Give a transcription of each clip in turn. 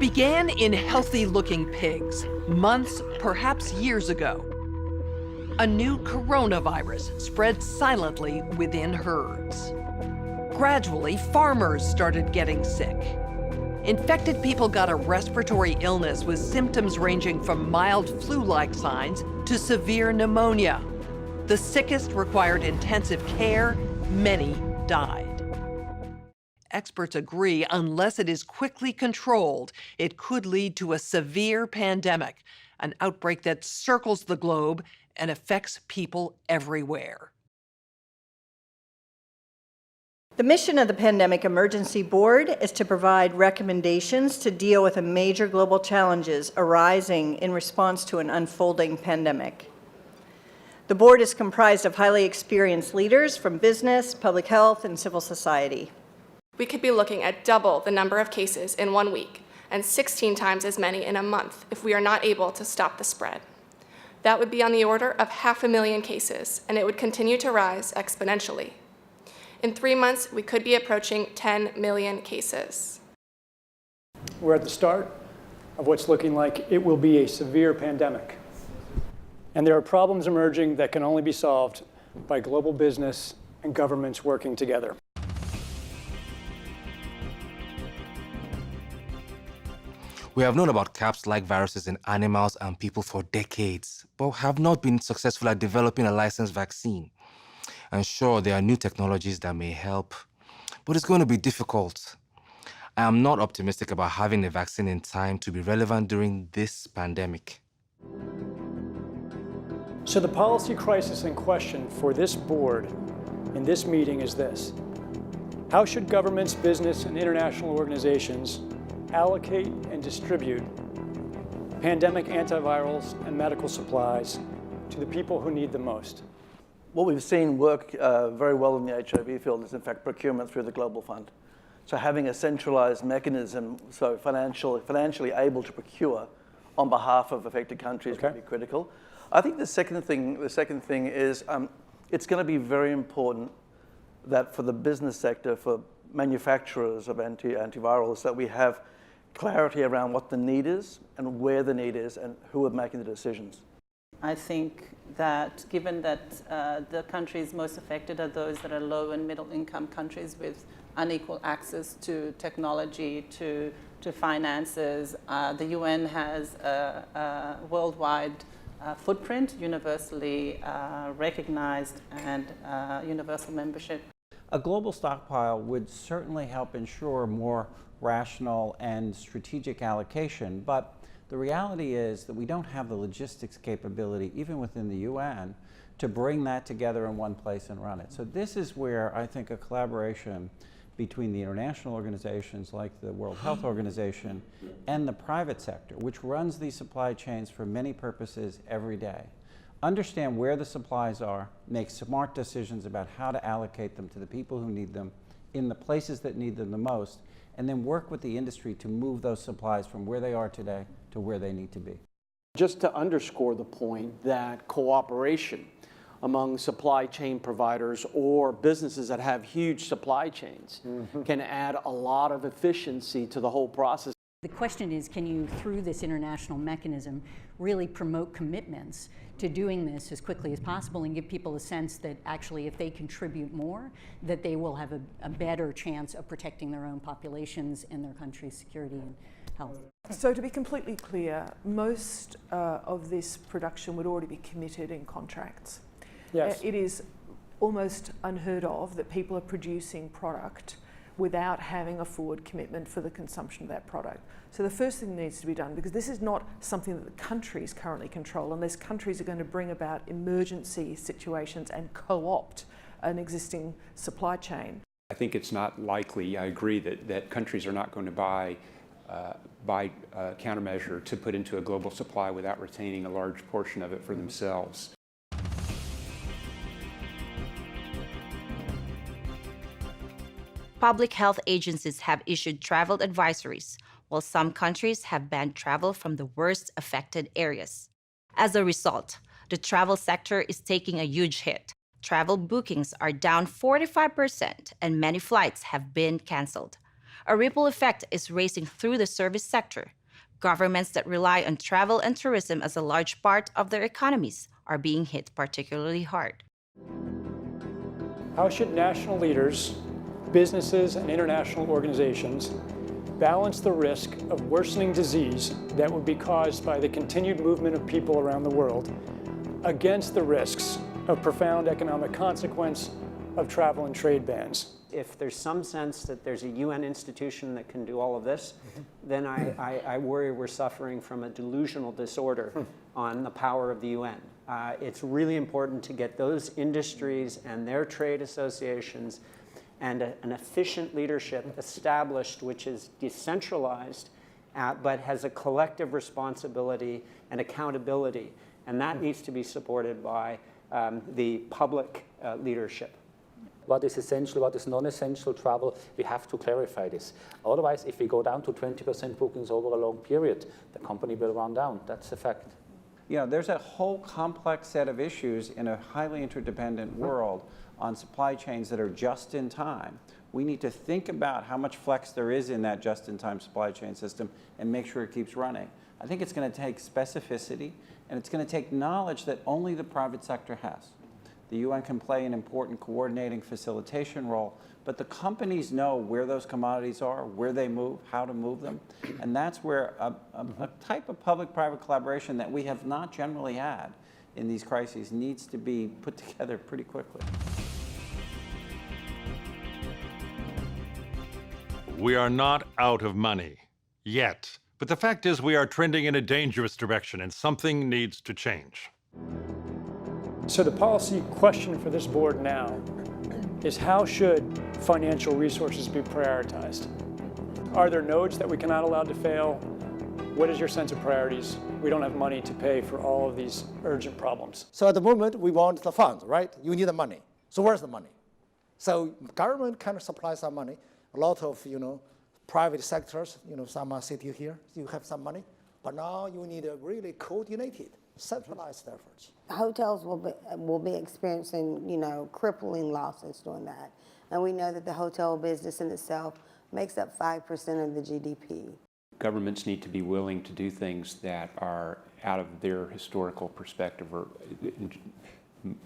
began in healthy-looking pigs, months, perhaps years ago. A new coronavirus spread silently within herds. Gradually, farmers started getting sick. Infected people got a respiratory illness with symptoms ranging from mild flu-like signs to severe pneumonia. The sickest required intensive care. Many died. Experts agree, unless it is quickly controlled, it could lead to a severe pandemic, an outbreak that circles the globe and affects people everywhere. The mission of the Pandemic Emergency Board is to provide recommendations to deal with the major global challenges arising in response to an unfolding pandemic. The board is comprised of highly experienced leaders from business, public health, and civil society. We could be looking at double the number of cases in 1 week and 16 times as many in a month if we are not able to stop the spread. That would be on the order of 500,000 cases, and it would continue to rise exponentially. In 3 months, we could be approaching 10 million cases. We're at the start of what's looking like it will be a severe pandemic. And there are problems emerging that can only be solved by global business and governments working together. We have known about CAPS-like viruses in animals and people for decades, but have not been successful at developing a licensed vaccine. And sure, there are new technologies that may help, but it's going to be difficult. I am not optimistic about having a vaccine in time to be relevant during this pandemic. So the policy crisis in question for this board in this meeting is this: how should governments, business, and international organizations allocate and distribute pandemic antivirals and medical supplies to the people who need them most? What we've seen work very well in the HIV field is, in fact, procurement through the Global Fund. So having a centralized mechanism, so financially able to procure on behalf of affected countries would be critical. I think the second thing is it's going to be very important that for the business sector, for manufacturers of antivirals, that we have clarity around what the need is and where the need is and who are making the decisions. I think that given that the countries most affected are those that are low and middle income countries with unequal access to technology, to finances, the UN has a worldwide footprint, universally recognized, and universal membership. A global stockpile would certainly help ensure more rational and strategic allocation, but the reality is that we don't have the logistics capability, even within the UN, to bring that together in one place and run it. So this is where I think a collaboration between the international organizations like the World Health Organization and the private sector, which runs these supply chains for many purposes every day, understand where the supplies are, make smart decisions about how to allocate them to the people who need them in the places that need them the most, and then work with the industry to move those supplies from where they are today to where they need to be. Just to underscore the point that cooperation among supply chain providers or businesses that have huge supply chains can add a lot of efficiency to the whole process. The question is, can you, through this international mechanism, really promote commitments to doing this as quickly as possible and give people a sense that actually if they contribute more, that they will have a better chance of protecting their own populations and their country's security and health. So to be completely clear, most of this production would already be committed in contracts. Yes. It is almost unheard of that people are producing product without having a forward commitment for the consumption of that product. So the first thing that needs to be done, because this is not something that the countries currently control, unless countries are going to bring about emergency situations and co-opt an existing supply chain. I think it's not likely, I agree, that countries are not going to buy countermeasure to put into a global supply without retaining a large portion of it for themselves. Public health agencies have issued travel advisories, while some countries have banned travel from the worst affected areas. As a result, the travel sector is taking a huge hit. Travel bookings are down 45%, and many flights have been canceled. A ripple effect is racing through the service sector. Governments that rely on travel and tourism as a large part of their economies are being hit particularly hard. How should national leaders, businesses, and international organizations balance the risk of worsening disease that would be caused by the continued movement of people around the world against the risks of profound economic consequence of travel and trade bans? If there's some sense that there's a UN institution that can do all of this, then I worry we're suffering from a delusional disorder on the power of the UN. It's really important to get those industries and their trade associations and an efficient leadership established, which is decentralized, but has a collective responsibility and accountability. And that needs to be supported by the public leadership. What is essential, what is non-essential travel, we have to clarify this. Otherwise, if we go down to 20% bookings over a long period, the company will run down. That's a fact. You know, there's a whole complex set of issues in a highly interdependent world on supply chains that are just in time. We need to think about how much flex there is in that just-in-time supply chain system and make sure it keeps running. I think it's going to take specificity, and it's going to take knowledge that only the private sector has. The UN can play an important coordinating facilitation role, but the companies know where those commodities are, where they move, how to move them, and that's where a type of public-private collaboration that we have not generally had in these crises needs to be put together pretty quickly. We are not out of money yet, but the fact is we are trending in a dangerous direction and something needs to change. So the policy question for this board now is how should financial resources be prioritized? Are there nodes that we cannot allow to fail? What is your sense of priorities? We don't have money to pay for all of these urgent problems. So at the moment, we want the funds, right? You need the money. So where's the money? So government kind of supplies some money. A lot of, private sectors, some are sitting here, you have some money. But now you need a really coordinated, centralized efforts. Hotels will be experiencing, crippling losses doing that. And we know that the hotel business in itself makes up 5% of the GDP. Governments need to be willing to do things that are out of their historical perspective, or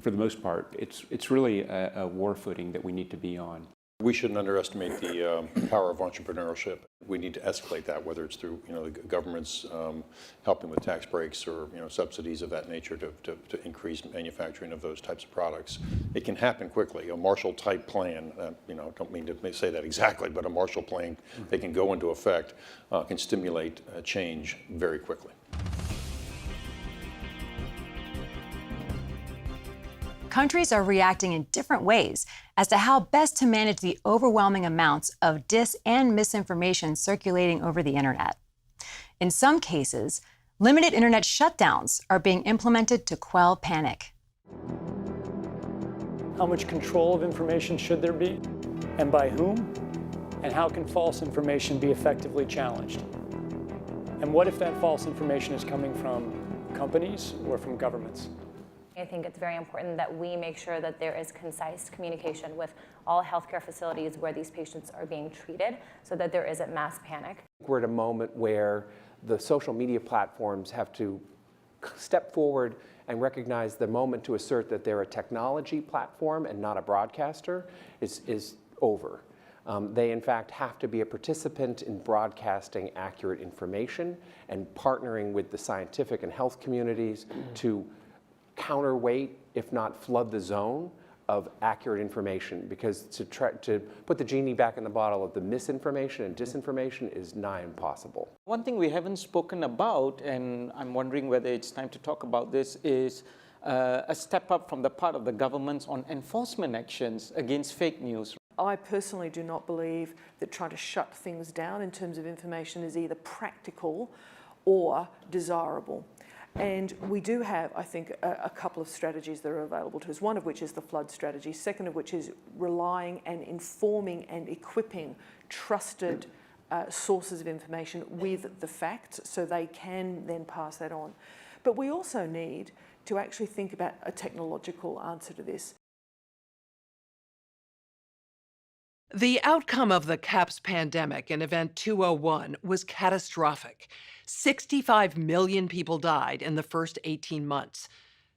for the most part, it's really a war footing that we need to be on. We shouldn't underestimate the power of entrepreneurship. We need to escalate that, whether it's through the government's helping with tax breaks or subsidies of that nature to increase manufacturing of those types of products. It can happen quickly. A Marshall-type plan, don't mean to say that exactly, but a Marshall plan that can go into effect can stimulate change very quickly. Countries are reacting in different ways as to how best to manage the overwhelming amounts of dis and misinformation circulating over the internet. In some cases, limited internet shutdowns are being implemented to quell panic. How much control of information should there be, and by whom? And how can false information be effectively challenged? And what if that false information is coming from companies or from governments? I think it's very important that we make sure that there is concise communication with all healthcare facilities where these patients are being treated so that there isn't mass panic. We're at a moment where the social media platforms have to step forward and recognize the moment to assert that they're a technology platform and not a broadcaster is over. They, in fact, have to be a participant in broadcasting accurate information and partnering with the scientific and health communities to counterweight, if not flood the zone of accurate information, because to try to put the genie back in the bottle of the misinformation and disinformation is nigh impossible. One thing we haven't spoken about, and I'm wondering whether it's time to talk about this, is a step up from the part of the governments on enforcement actions against fake news. I personally do not believe that trying to shut things down in terms of information is either practical or desirable. And we do have, I think, a couple of strategies that are available to us, one of which is the flood strategy, second of which is relying and informing and equipping trusted sources of information with the facts so they can then pass that on. But we also need to actually think about a technological answer to this. The outcome of the CAPS pandemic in Event 201 was catastrophic. 65 million people died in the first 18 months.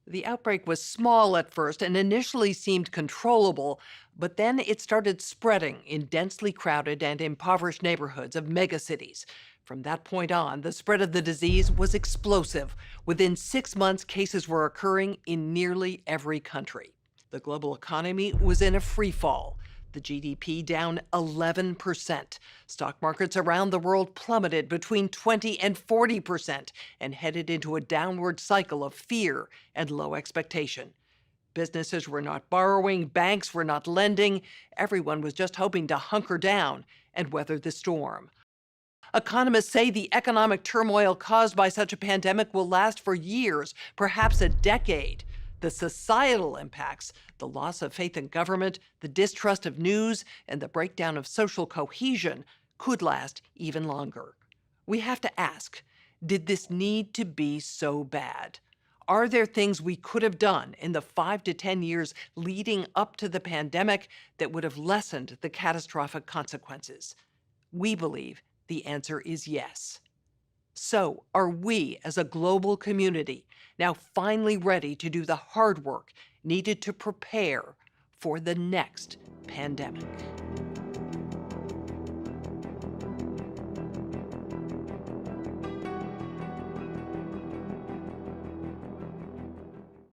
The outbreak was small at first and initially seemed controllable, but then it started spreading in densely crowded and impoverished neighborhoods of megacities. From that point on, the spread of the disease was explosive. Within 6 months, cases were occurring in nearly every country. The global economy was in a free fall. The GDP down 11%. Stock markets around the world plummeted between 20 and 40% and headed into a downward cycle of fear and low expectation. Businesses were not borrowing, banks were not lending. Everyone was just hoping to hunker down and weather the storm. Economists say the economic turmoil caused by such a pandemic will last for years, perhaps a decade. The societal impacts, the loss of faith in government, the distrust of news, and the breakdown of social cohesion could last even longer. We have to ask, did this need to be so bad? Are there things we could have done in the 5 to 10 years leading up to the pandemic that would have lessened the catastrophic consequences? We believe the answer is yes. So, are we as a global community now finally ready to do the hard work needed to prepare for the next pandemic?